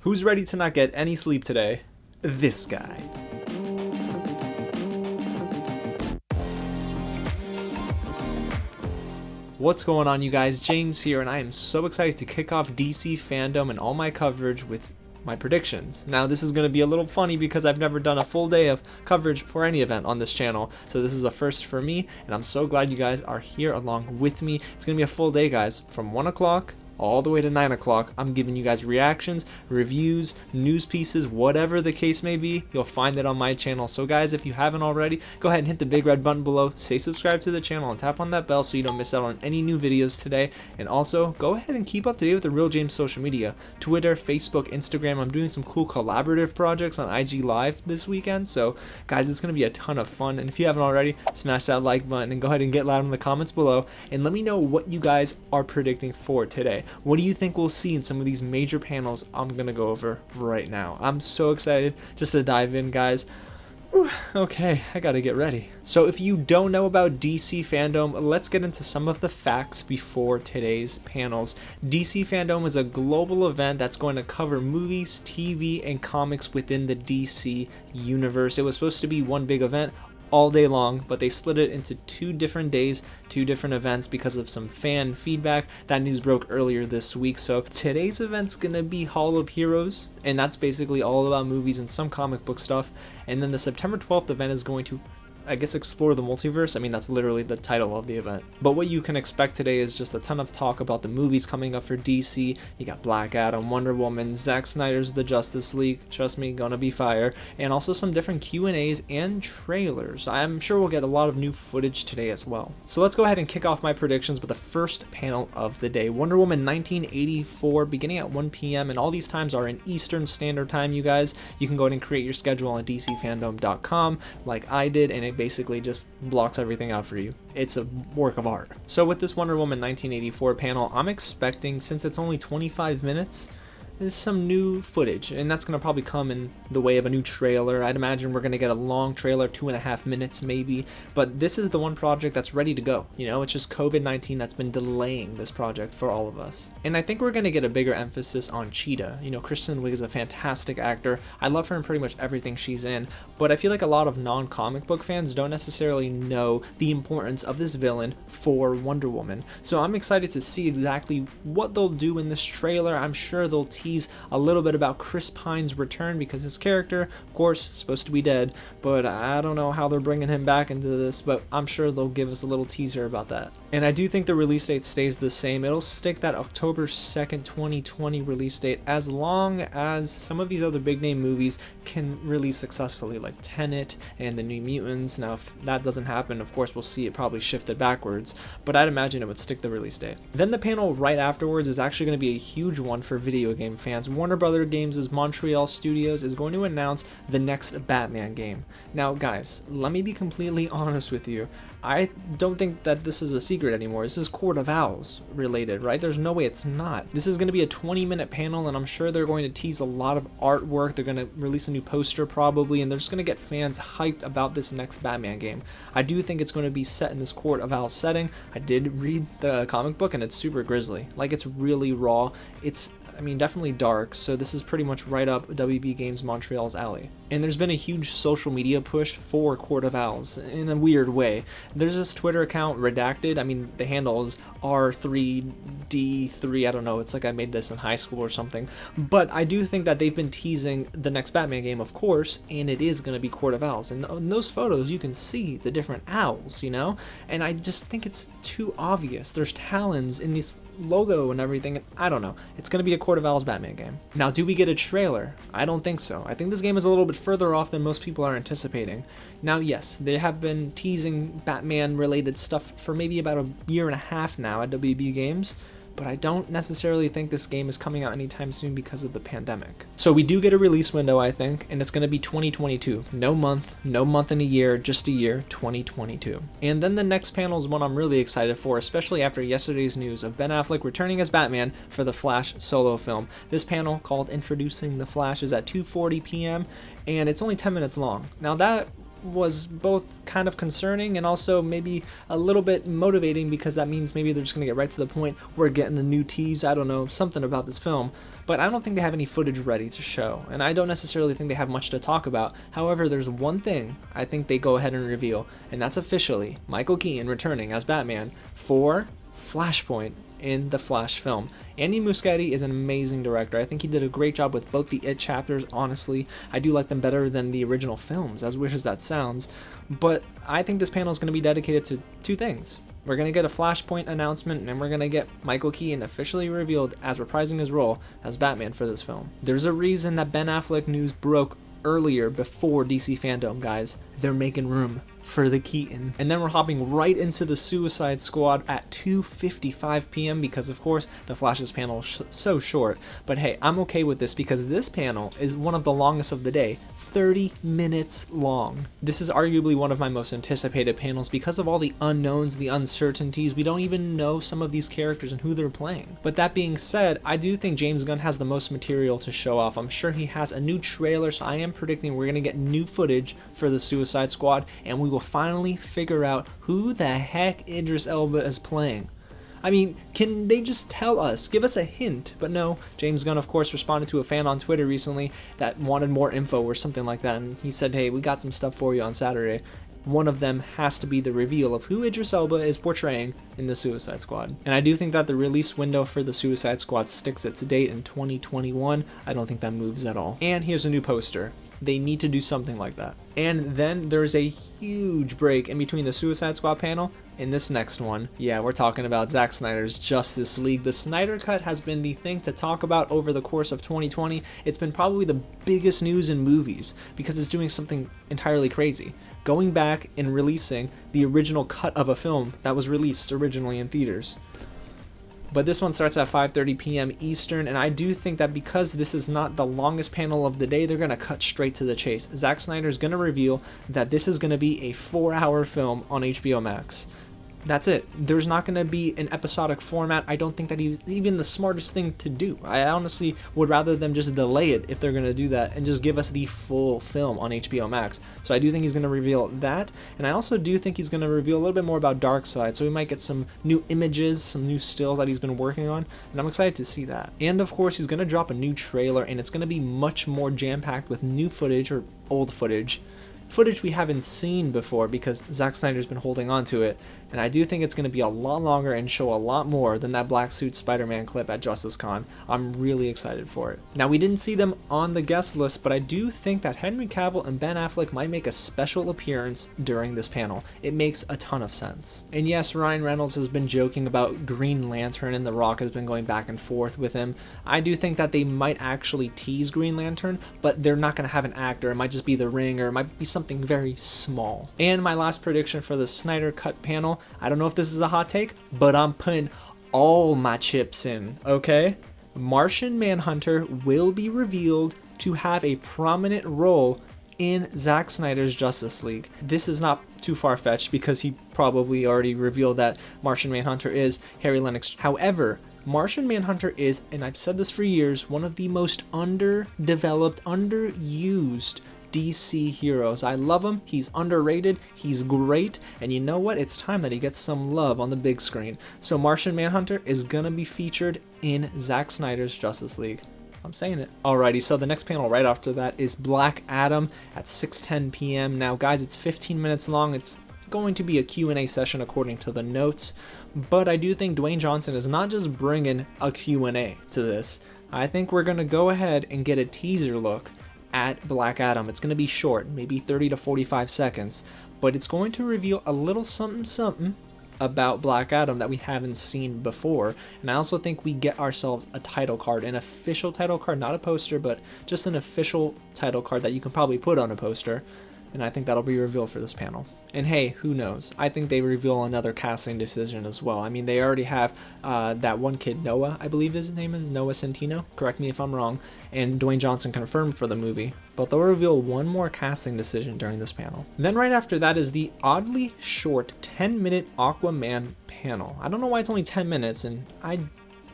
Who's ready to not get any sleep today? This guy. What's going on, you guys? James here, and I am so excited to kick off DC FANDOME and all my coverage with my predictions. Now, this is going to be a little funny because I've never done a full day of coverage for any event on this channel, so this is a first for me, and I'm so glad you guys are here along with me. It's going to be a full day, guys, from 1 o'clock all the way to 9 o'clock. I'm giving you guys reactions, reviews, news pieces, whatever the case may be. You'll find it on my channel. So guys, if you haven't already, go ahead and hit the big red button below, stay subscribed to the channel, and tap on that bell so you don't miss out on any new videos today. And also, go ahead and keep up to date with the Real James social media, Twitter, Facebook, Instagram. I'm doing some cool collaborative projects on IG Live this weekend. So guys, it's going to be a ton of fun. And if you haven't already, smash that like button and go ahead and get loud in the comments below. And let me know what you guys are predicting for today. What do you think we'll see in some of these major panels I'm gonna go over right now? I'm so excited just to dive in, guys. Whew, okay, I gotta get ready. So if you don't know about DC FANDOME, let's get into some of the facts before today's panels. DC FANDOME is a global event that's going to cover movies, TV, and comics within the DC universe. It was supposed to be one big event all day long, but they split it into 2 different days, 2 different events because of some fan feedback. That news broke earlier this week. So today's event's gonna be Hall of Heroes, and that's basically all about movies and some comic book stuff. And then the September 12th event is going to, I guess, explore the multiverse. I mean, that's literally the title of the event. But what you can expect today is just a ton of talk about the movies coming up for DC. You got Black Adam, Wonder Woman, Zack Snyder's The Justice League, trust me, gonna be fire, and also some different Q&As and trailers. I'm sure we'll get a lot of new footage today as well. So let's go ahead and kick off my predictions with the first panel of the day. Wonder Woman 1984, beginning at 1 p.m., and all these times are in Eastern Standard Time, you guys. You can go ahead and create your schedule on dcfandome.com like I did, and it basically just blocks everything out for you. It's a work of art. So with this Wonder Woman 1984 panel, I'm expecting, since it's only 25 minutes, there's some new footage, and that's going to probably come in the way of a new trailer. I'd imagine we're going to get a long trailer, 2.5 minutes maybe, but this is the one project that's ready to go. You know, it's just COVID-19 that's been delaying this project for all of us. And I think we're going to get a bigger emphasis on Cheetah. You know, Kristen Wiig is a fantastic actor. I love her in pretty much everything she's in, but I feel like a lot of non-comic book fans don't necessarily know the importance of this villain for Wonder Woman. So I'm excited to see exactly what they'll do in this trailer. I'm sure they'll tease a little bit about Chris Pine's return, because his character, of course, is supposed to be dead, but I don't know how they're bringing him back into this, but I'm sure they'll give us a little teaser about that. And I do think the release date stays the same. It'll stick that October 2nd, 2020 release date, as long as some of these other big name movies can release successfully, like Tenet and the New Mutants. Now, if that doesn't happen, of course, we'll see it probably shifted backwards, but I'd imagine it would stick the release date. Then the panel right afterwards is actually going to be a huge one for video game fans. Warner Brothers Games' Montreal Studios is going to announce the next Batman game. Now, guys, let me be completely honest with you. I don't think that this is a secret anymore. This is Court of Owls related, right? There's no way it's not. This is going to be a 20-minute panel, and I'm sure they're going to tease a lot of artwork. They're going to release a new poster probably, and they're just going to get fans hyped about this next Batman game. I do think it's going to be set in this Court of Owls setting. I did read the comic book, and it's super grisly. Like, it's really raw. It's, I mean, definitely dark, so this is pretty much right up WB Games Montreal's alley. And there's been a huge social media push for Court of Owls in a weird way. There's this Twitter account, Redacted. I mean, the handle is R3D3. I don't know. It's like I made this in high school or something. But I do think that they've been teasing the next Batman game, of course, and it is going to be Court of Owls. And in those photos, you can see the different owls, you know? And I just think it's too obvious. There's talons in this logo and everything. And I don't know. It's going to be a Court of Owls Batman game. Now, do we get a trailer? I don't think so. I think this game is a little bit further off than most people are anticipating. Now, yes, they have been teasing Batman-related stuff for maybe about a year and a half now at WB Games, but I don't necessarily think this game is coming out anytime soon because of the pandemic. So we do get a release window, I think, and it's going to be 2022. No month in a year, just a year, 2022. And then the next panel is one I'm really excited for, especially after yesterday's news of Ben Affleck returning as Batman for the Flash solo film. This panel, called Introducing the Flash, is at 2:40 p.m., and it's only 10 minutes long. Now that was both kind of concerning and also maybe a little bit motivating, because that means maybe they're just going to get right to the point. We're getting a new tease, I don't know, something about this film. But I don't think they have any footage ready to show, and I don't necessarily think they have much to talk about. However, there's one thing I think they go ahead and reveal, and that's officially Michael Keaton returning as Batman for Flashpoint in the Flash film. Andy Muschietti is an amazing director. I think he did a great job with both the It chapters, honestly. I do like them better than the original films, as weird as that sounds. But I think this panel is going to be dedicated to two things. We're going to get a Flashpoint announcement, and we're going to get Michael Keaton officially revealed as reprising his role as Batman for this film. There's a reason that Ben Affleck news broke earlier before DC FANDOME, guys. They're making room for the Keaton. And then we're hopping right into the Suicide Squad at 2:55 p.m. because of course the Flash's panel is so short. But hey, I'm okay with this because this panel is one of the longest of the day, 30 minutes long. This is arguably one of my most anticipated panels because of all the unknowns, the uncertainties. We don't even know some of these characters and who they're playing. But that being said, I do think James Gunn has the most material to show off. I'm sure he has a new trailer, so I am predicting we're going to get new footage for the Suicide Squad, and we will finally figure out who the heck Idris Elba is playing. I mean, can they just tell us, give us a hint? But no, James Gunn of course responded to a fan on Twitter recently that wanted more info or something like that, and he said, hey, we got some stuff for you on Saturday. One of them has to be the reveal of who Idris Elba is portraying in the Suicide Squad. And I do think that the release window for the Suicide Squad sticks its date in 2021. I don't think that moves at all. And here's a new poster. They need to do something like that. And then there's a huge break in between the Suicide Squad panel and this next one. Yeah, we're talking about Zack Snyder's Justice League. The Snyder Cut has been the thing to talk about over the course of 2020. It's been probably the biggest news in movies because it's doing something entirely crazy. Going back and releasing the original cut of a film that was released originally in theaters. But this one starts at 5:30 p.m. Eastern, and I do think that because this is not the longest panel of the day, they're going to cut straight to the chase. Zack Snyder is going to reveal that this is going to be a 4-hour film on HBO Max. That's it. There's not going to be an episodic format. I don't think that he's even the smartest thing to do. I honestly would rather them just delay it if they're going to do that and just give us the full film on HBO Max. So I do think he's going to reveal that, and I also do think he's going to reveal a little bit more about Darkseid. So we might get some new images, some new stills that he's been working on, and I'm excited to see that. And of course, he's going to drop a new trailer, and it's going to be much more jam-packed with new footage or old footage we haven't seen before because Zack Snyder's been holding on to it, and I do think it's going to be a lot longer and show a lot more than that black suit Spider-Man clip at JusticeCon. I'm really excited for it. Now, we didn't see them on the guest list, but I do think that Henry Cavill and Ben Affleck might make a special appearance during this panel. It makes a ton of sense. And yes, Ryan Reynolds has been joking about Green Lantern, and The Rock has been going back and forth with him. I do think that they might actually tease Green Lantern, but they're not going to have an actor. It might just be The Ring, or it might be something very small. And my last prediction for the Snyder Cut panel, I don't know if this is a hot take, but I'm putting all my chips in, okay? Martian Manhunter will be revealed to have a prominent role in Zack Snyder's Justice League. This is not too far-fetched because he probably already revealed that Martian Manhunter is Harry Lennox. However, Martian Manhunter is, and I've said this for years, one of the most underdeveloped, underused DC heroes. I love him, he's underrated, he's great, and you know what? It's time that he gets some love on the big screen. So Martian Manhunter is gonna be featured in Zack Snyder's Justice League. I'm saying it. Alrighty, so the next panel right after that is Black Adam at 6:10 p.m. Now guys, it's 15 minutes long. It's going to be a Q&A session according to the notes, but I do think Dwayne Johnson is not just bringing a Q&A to this. I think we're gonna go ahead and get a teaser look at Black Adam. It's going to be short, maybe 30 to 45 seconds, but it's going to reveal a little something about Black Adam that we haven't seen before. And I also think we get ourselves a title card, an official title card, not a poster, but just an official title card that you can probably put on a poster. And I think that'll be revealed for this panel. And hey, who knows? I think they reveal another casting decision as well. I mean, they already have that one kid, Noah, I believe his name is, Noah Centino. Correct me if I'm wrong. And Dwayne Johnson confirmed for the movie. But they'll reveal one more casting decision during this panel. Then right after that is the oddly short 10-minute Aquaman panel. I don't know why it's only 10 minutes, and I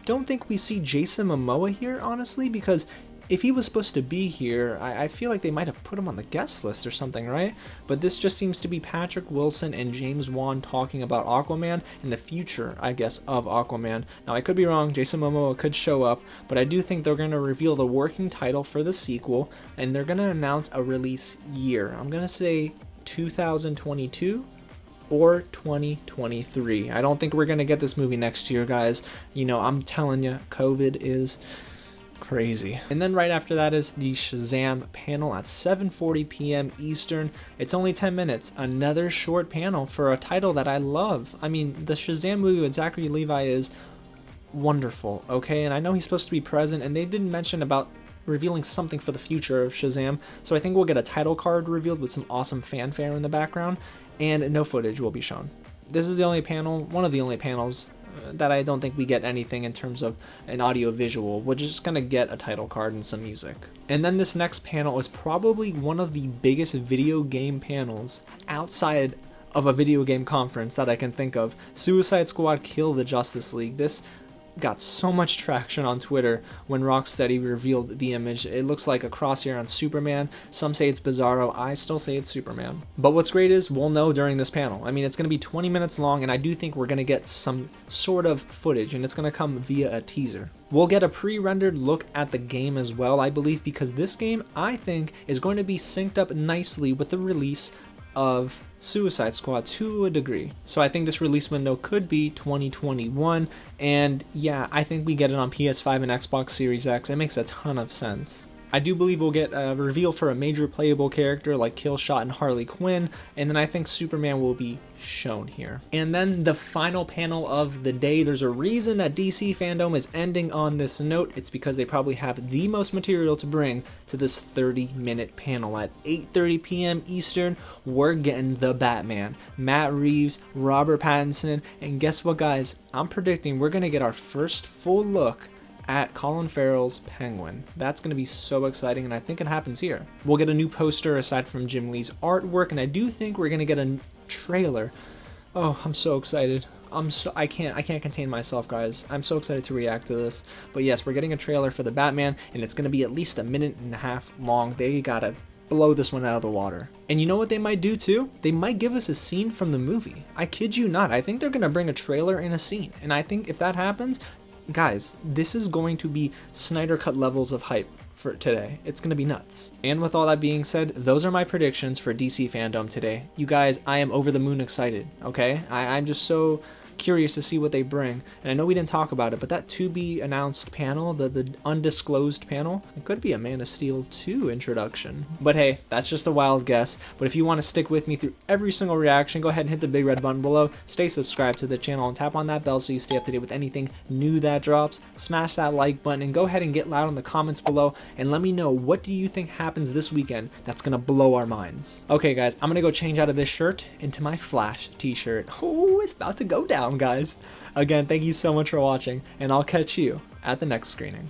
don't think we see Jason Momoa here, honestly, because if he was supposed to be here, I feel like they might have put him on the guest list or something, right? But this just seems to be Patrick Wilson and James Wan talking about Aquaman and the future, I guess, of Aquaman. Now, I could be wrong, Jason Momoa could show up, but I do think they're going to reveal the working title for the sequel, and they're going to announce a release year. I'm going to say 2022 or 2023. I don't think we're going to get this movie next year, guys. You know, I'm telling you, COVID is crazy. And then right after that is the Shazam panel at 7:40 p.m. Eastern. It's only 10 minutes. Another short panel for a title that I love. I mean, the Shazam movie with Zachary Levi is wonderful, okay? And I know he's supposed to be present, and they didn't mention about revealing something for the future of Shazam, so I think we'll get a title card revealed with some awesome fanfare in the background, and no footage will be shown. This is the only panel, one of the only panels that I don't think we get anything in terms of an audio visual. We're just gonna get a title card and some music. And then this next panel is probably one of the biggest video game panels outside of a video game conference that I can think of. Suicide Squad Kill the Justice League. This got so much traction on Twitter when Rocksteady revealed the image. It looks like a crosshair on Superman. Some say it's Bizarro. I still say it's Superman. But what's great is we'll know during this panel. I mean, it's going to be 20 minutes long, and I do think we're going to get some sort of footage, and it's going to come via a teaser. We'll get a pre-rendered look at the game as well, I believe, because this game, I think, is going to be synced up nicely with the release of Suicide Squad to a degree. So I think this release window could be 2021, and yeah, I think we get it on PS5 and Xbox Series X. It makes a ton of sense. I do believe we'll get a reveal for a major playable character like Killshot and Harley Quinn, and then I think Superman will be shown here. And then the final panel of the day. There's a reason that DC FANDOME is ending on this note. It's because they probably have the most material to bring to this 30-minute panel. At 8:30 p.m. Eastern, we're getting the Batman, Matt Reeves, Robert Pattinson, and guess what, guys? I'm predicting we're gonna get our first full look at Colin Farrell's Penguin. That's going to be so exciting, and I think it happens here. We'll get a new poster aside from Jim Lee's artwork, and I do think we're going to get a trailer. Oh, I'm so excited. I can't contain myself, guys. I'm so excited to react to this. But yes, we're getting a trailer for the Batman, and it's going to be at least a minute and a half long. They gotta blow this one out of the water. And you know what they might do too? They might give us a scene from the movie. I kid you not. I think they're going to bring a trailer and a scene, and I think if that happens, guys, this is going to be Snyder Cut levels of hype for today. It's going to be nuts. And with all that being said, those are my predictions for DC FANDOME today. You guys, I am over the moon excited, okay? I'm just so curious to see what they bring. And I know we didn't talk about it, but that to be announced panel, the undisclosed panel, it could be a Man of Steel 2 introduction. But hey, that's just a wild guess. But if you want to stick with me through every single reaction, go ahead and hit the big red button below, stay subscribed to the channel, and tap on that bell so you stay up to date with anything new that drops. Smash that like button and go ahead and get loud in the comments below and let me know, what do you think happens this weekend that's gonna blow our minds? Okay guys, I'm gonna go change out of this shirt into my Flash t-shirt. Oh, it's about to go down, guys. Again, thank you so much for watching, and I'll catch you at the next screening.